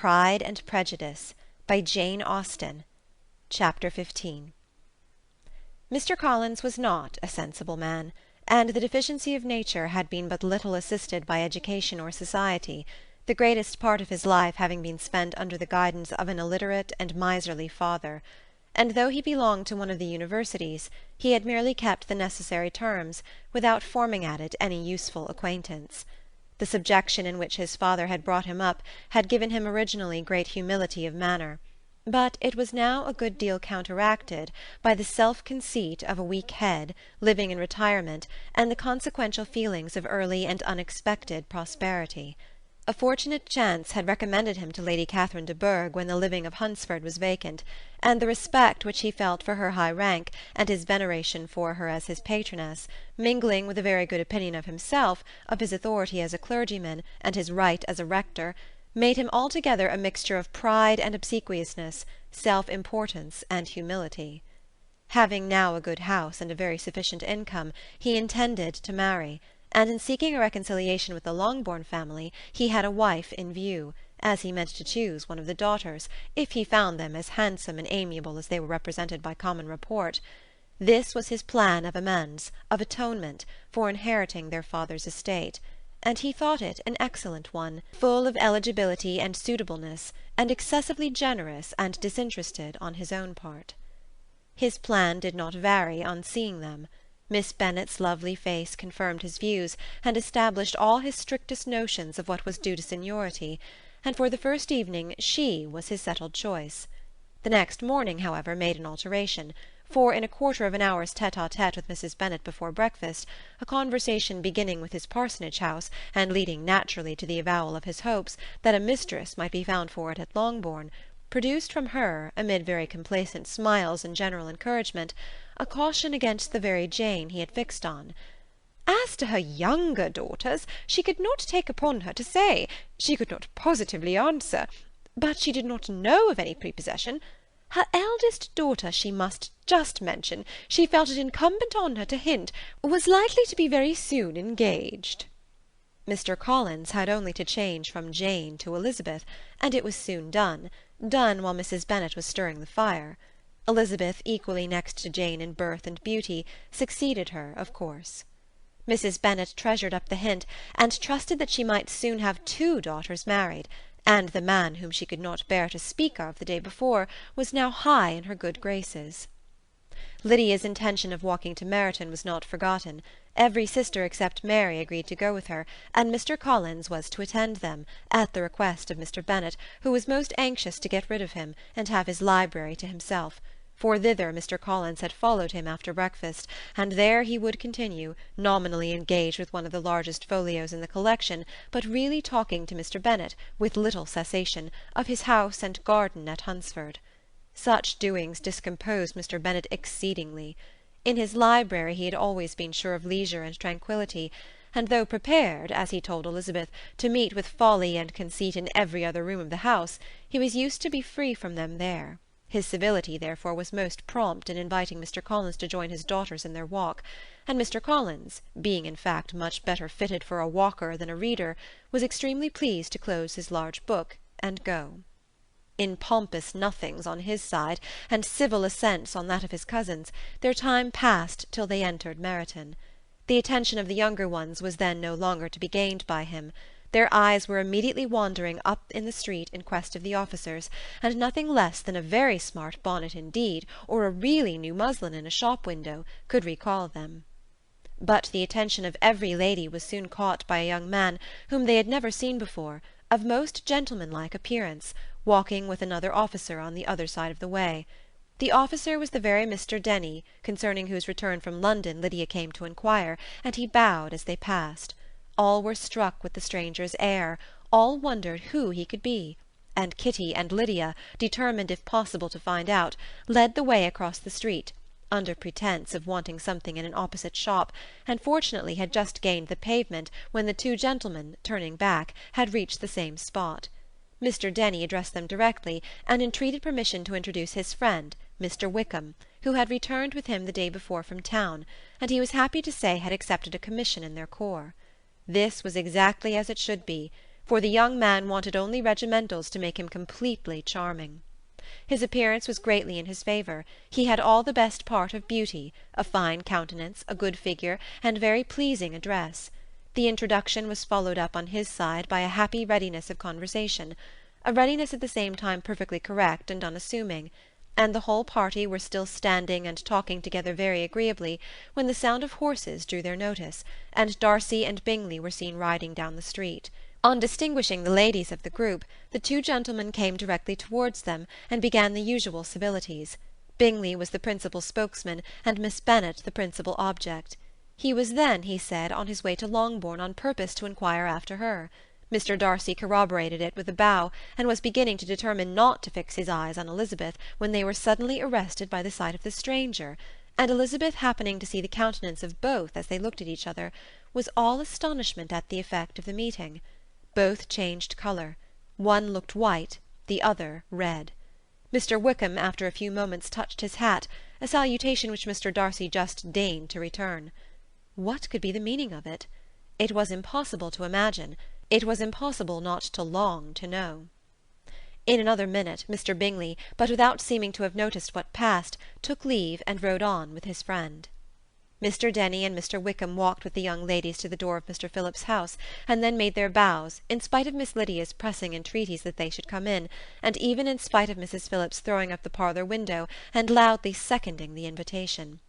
Pride and Prejudice, by Jane Austen. Chapter 15. Mr. Collins was not a sensible man, and the deficiency of nature had been but little assisted by education or society, the greatest part of his life having been spent under the guidance of an illiterate and miserly father; and though he belonged to one of the universities, he had merely kept the necessary terms, without forming at it any useful acquaintance. The subjection in which his father had brought him up had given him originally great humility of manner, but it was now a good deal counteracted by the self-conceit of a weak head, living in retirement, and the consequential feelings of early and unexpected prosperity. A fortunate chance had recommended him to Lady Catherine de Bourgh when the living of Hunsford was vacant, and the respect which he felt for her high rank, and his veneration for her as his patroness, mingling with a very good opinion of himself, of his authority as a clergyman, and his right as a rector, made him altogether a mixture of pride and obsequiousness, self-importance and humility. Having now a good house and a very sufficient income, he intended to marry, and in seeking a reconciliation with the Longbourn family he had a wife in view, as he meant to choose one of the daughters, if he found them as handsome and amiable as they were represented by common report. This was his plan of amends, of atonement, for inheriting their father's estate, and he thought it an excellent one, full of eligibility and suitableness, and excessively generous and disinterested on his own part. His plan did not vary on seeing them. Miss Bennet's lovely face confirmed his views, and established all his strictest notions of what was due to seniority, and for the first evening she was his settled choice. The next morning, however, made an alteration, for in a quarter of an hour's tete-a-tete with Mrs. Bennet before breakfast, a conversation beginning with his parsonage house, and leading naturally to the avowal of his hopes that a mistress might be found for it at Longbourn, produced from her, amid very complacent smiles and general encouragement, a caution against the very Jane he had fixed on. As to her younger daughters, she could not take upon her to say, she could not positively answer, but she did not know of any prepossession. Her eldest daughter she must just mention, she felt it incumbent on her to hint, was likely to be very soon engaged. Mr. Collins had only to change from Jane to Elizabeth, and it was soon done while Mrs. Bennet was stirring the fire. Elizabeth, equally next to Jane in birth and beauty, succeeded her, of course. Mrs. Bennet treasured up the hint, and trusted that she might soon have 2 daughters married, and the man whom she could not bear to speak of the day before was now high in her good graces. Lydia's intention of walking to Meryton was not forgotten. Every sister except Mary agreed to go with her, and Mr. Collins was to attend them, at the request of Mr. Bennet, who was most anxious to get rid of him, and have his library to himself, for thither Mr. Collins had followed him after breakfast, and there he would continue, nominally engaged with one of the largest folios in the collection, but really talking to Mr. Bennet, with little cessation, of his house and garden at Hunsford. Such doings discomposed Mr. Bennet exceedingly. In his library he had always been sure of leisure and tranquillity, and though prepared, as he told Elizabeth, to meet with folly and conceit in every other room of the house, he was used to be free from them there. His civility, therefore, was most prompt in inviting Mr. Collins to join his daughters in their walk, and Mr. Collins, being in fact much better fitted for a walker than a reader, was extremely pleased to close his large book and go. In pompous nothings on his side, and civil assents on that of his cousins, their time passed till they entered Meryton. The attention of the younger ones was then no longer to be gained by him. Their eyes were immediately wandering up in the street in quest of the officers, and nothing less than a very smart bonnet indeed, or a really new muslin in a shop window, could recall them. But the attention of every lady was soon caught by a young man whom they had never seen before, of most gentlemanlike appearance, walking with another officer on the other side of the way. The officer was the very Mr. Denny, concerning whose return from London Lydia came to inquire, and he bowed as they passed. All were struck with the stranger's air, all wondered who he could be, and Kitty and Lydia, determined if possible to find out, led the way across the street, under pretence of wanting something in an opposite shop, and fortunately had just gained the pavement when the 2 gentlemen, turning back, had reached the same spot. Mr. Denny addressed them directly, and entreated permission to introduce his friend, Mr. Wickham, who had returned with him the day before from town, and he was happy to say had accepted a commission in their corps. This was exactly as it should be, for the young man wanted only regimentals to make him completely charming. His appearance was greatly in his favour. He had all the best part of beauty, a fine countenance, a good figure, and very pleasing address. The introduction was followed up on his side by a happy readiness of conversation, a readiness at the same time perfectly correct and unassuming, and the whole party were still standing and talking together very agreeably when the sound of horses drew their notice, and Darcy and Bingley were seen riding down the street. On distinguishing the ladies of the group, the two gentlemen came directly towards them and began the usual civilities. Bingley was the principal spokesman, and Miss Bennet the principal object. He was then, he said, on his way to Longbourn on purpose to inquire after her. Mr. Darcy corroborated it with a bow, and was beginning to determine not to fix his eyes on Elizabeth, when they were suddenly arrested by the sight of the stranger, and Elizabeth, happening to see the countenance of both as they looked at each other, was all astonishment at the effect of the meeting. Both changed colour. One looked white, the other red. Mr. Wickham after a few moments touched his hat, a salutation which Mr. Darcy just deigned to return. What could be the meaning of it? It was impossible to imagine. It was impossible not to long to know. In another minute Mr. Bingley, but without seeming to have noticed what passed, took leave and rode on with his friend. Mr. Denny and Mr. Wickham walked with the young ladies to the door of Mr. Phillips's house, and then made their bows, in spite of Miss Lydia's pressing entreaties that they should come in, and even in spite of Mrs. Phillips throwing up the parlour window and loudly seconding the invitation.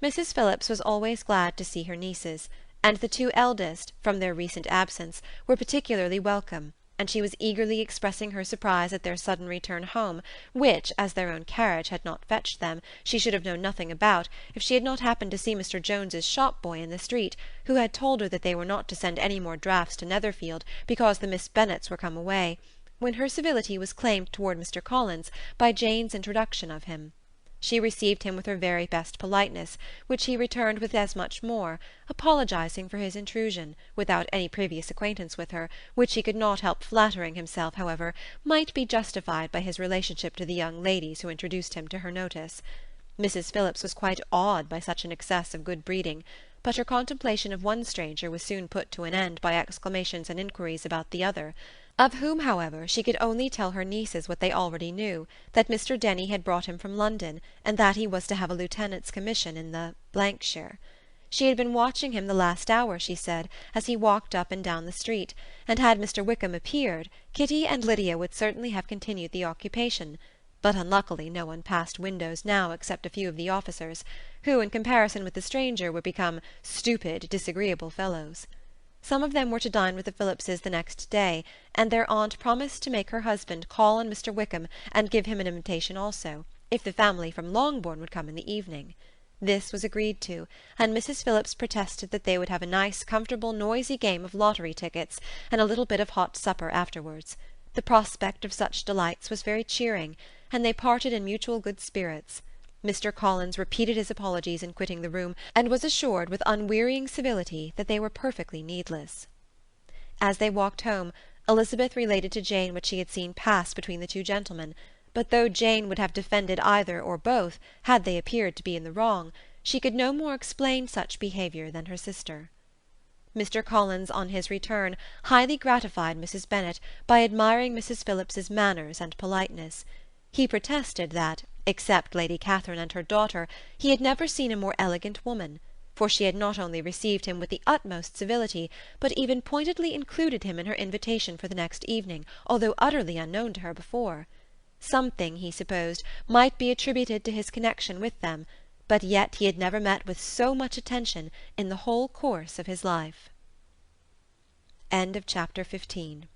Mrs. Phillips was always glad to see her nieces, and the two eldest, from their recent absence, were particularly welcome, and she was eagerly expressing her surprise at their sudden return home, which, as their own carriage had not fetched them, she should have known nothing about, if she had not happened to see Mr. Jones's shop-boy in the street, who had told her that they were not to send any more drafts to Netherfield, because the Miss Bennets were come away, when her civility was claimed toward Mr. Collins by Jane's introduction of him. She received him with her very best politeness, which he returned with as much more, apologizing for his intrusion, without any previous acquaintance with her, which he could not help flattering himself, however, might be justified by his relationship to the young ladies who introduced him to her notice. Mrs. Phillips was quite awed by such an excess of good breeding, but her contemplation of one stranger was soon put to an end by exclamations and inquiries about the other, of whom, however, she could only tell her nieces what they already knew, that Mr. Denny had brought him from London, and that he was to have a lieutenant's commission in the shire. She had been watching him the last hour, she said, as he walked up and down the street, and had Mr. Wickham appeared, Kitty and Lydia would certainly have continued the occupation, but unluckily no one passed windows now except a few of the officers, who, in comparison with the stranger, were become stupid, disagreeable fellows. Some of them were to dine with the Phillipses the next day, and their aunt promised to make her husband call on Mr. Wickham and give him an invitation also, if the family from Longbourn would come in the evening. This was agreed to, and Mrs. Phillips protested that they would have a nice, comfortable, noisy game of lottery tickets, and a little bit of hot supper afterwards. The prospect of such delights was very cheering, and they parted in mutual good spirits. Mr. Collins repeated his apologies in quitting the room, and was assured with unwearying civility that they were perfectly needless. As they walked home, Elizabeth related to Jane what she had seen pass between the two gentlemen, but though Jane would have defended either or both, had they appeared to be in the wrong, she could no more explain such behaviour than her sister. Mr. Collins, on his return, highly gratified Mrs. Bennet by admiring Mrs. Phillips's manners and politeness. He protested that, except Lady Catherine and her daughter, he had never seen a more elegant woman, for she had not only received him with the utmost civility, but even pointedly included him in her invitation for the next evening, although utterly unknown to her before. Something, he supposed, might be attributed to his connection with them, but yet he had never met with so much attention in the whole course of his life. End of Chapter 15.